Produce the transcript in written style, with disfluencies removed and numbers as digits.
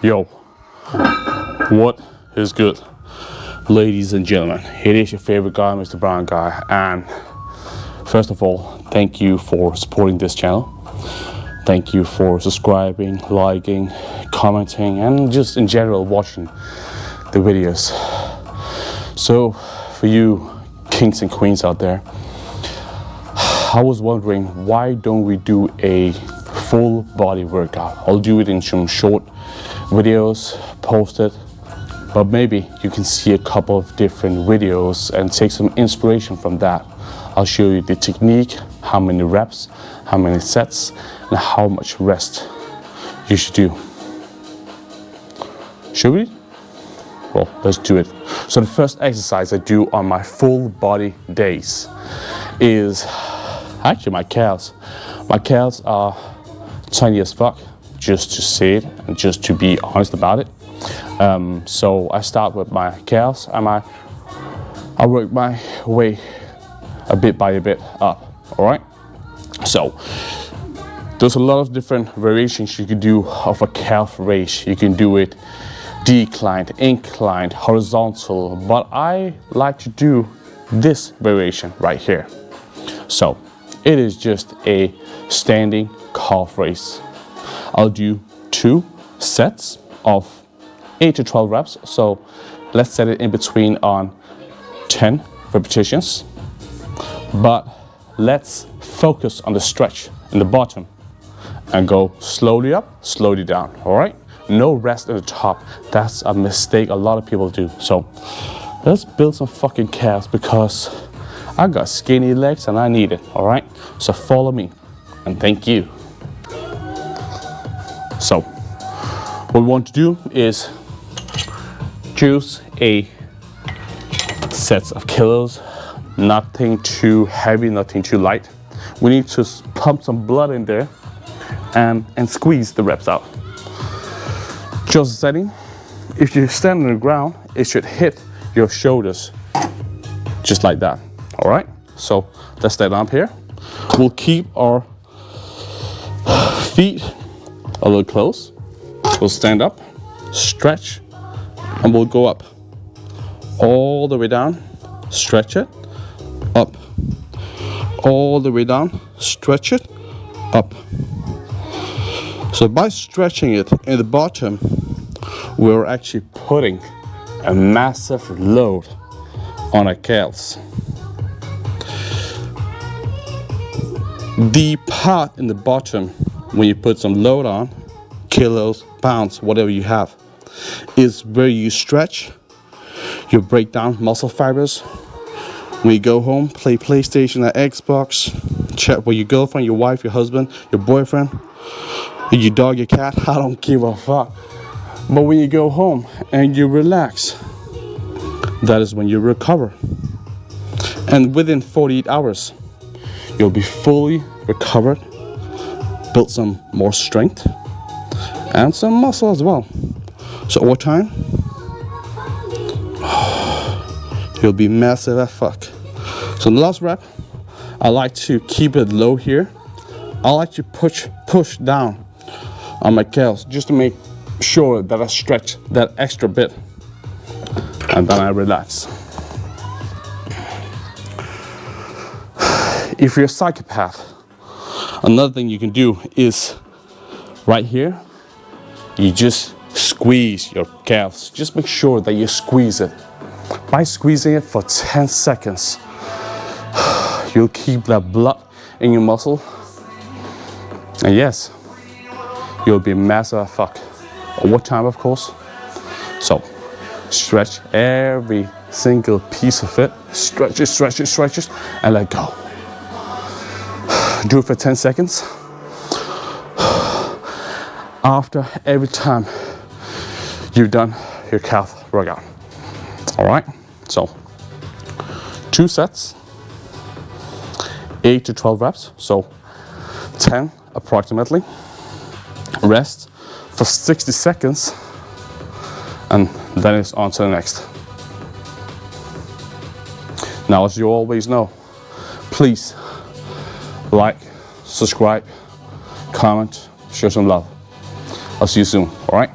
Yo, what is good, ladies and gentlemen? It is your favorite guy, Mr.BrownGuy, and first of all, thank you for supporting this channel. Thank you for subscribing, liking, commenting, and just in general watching the videos. So, for you kings and queens out there, I was wondering, why don't we do a full body workout? I'll do it in some short videos, post it, but maybe you can see a couple of different videos and take some inspiration from that. I'll show you the technique, how many reps, how many sets, and how much rest you should do. Should we? Well, let's do it. So the first exercise I do on my full body days is actually my calves. My calves are tiny as fuck, just to say it and just to be honest about it. So I start with my calves and I work my way a bit by a bit up, all right? So there's a lot of different variations you can do of a calf raise. You can do it declined, inclined, horizontal, but I like to do this variation right here. So it is just a standing calf raise. I'll do 2 sets of 8 to 12 reps. So let's set it in between on 10 repetitions. But let's focus on the stretch in the bottom and go slowly up, slowly down, all right? No rest at the top. That's a mistake a lot of people do. So let's build some fucking calves because I got skinny legs and I need it, all right? So follow me and thank you. So what we want to do is choose a set of kilos, nothing too heavy, nothing too light. We need to pump some blood in there and squeeze the reps out. Just setting, if you stand on the ground, it should hit your shoulders just like that, all right? So let's stand up here. We'll keep our feet a little close. We'll stand up, stretch, and we'll go up all the way down, stretch it, up, all the way down, stretch it, up. So by stretching it in the bottom, we're actually putting a massive load on our calves. The part in the bottom, when you put some load on, kilos, pounds, whatever you have, is where you stretch, you break down muscle fibers. When you go home, play PlayStation or Xbox, chat with your girlfriend, your wife, your husband, your boyfriend, your dog, your cat, I don't give a fuck. But when you go home and you relax, that is when you recover. And within 48 hours, you'll be fully recovered, built some more strength, and some muscle as well. So over time, you'll be massive as fuck. So in the last rep, I like to keep it low here. I like to push down on my calves just to make sure that I stretch that extra bit, and then I relax. If you're a psychopath, another thing you can do is right here, you just squeeze your calves. Just make sure that you squeeze it. By squeezing it for 10 seconds, you'll keep that blood in your muscle. And yes, you'll be massive as fuck. Over time, of course. So stretch every single piece of it. Stretch it, stretch it, stretch it, and let go. Do it for 10 seconds. After every time you've done your calf workout. All right, so 2 sets, 8 to 12 reps, so 10 approximately. Rest for 60 seconds, and then it's on to the next. Now, as you always know, please like, subscribe, comment, show some love. I'll see you soon, all right?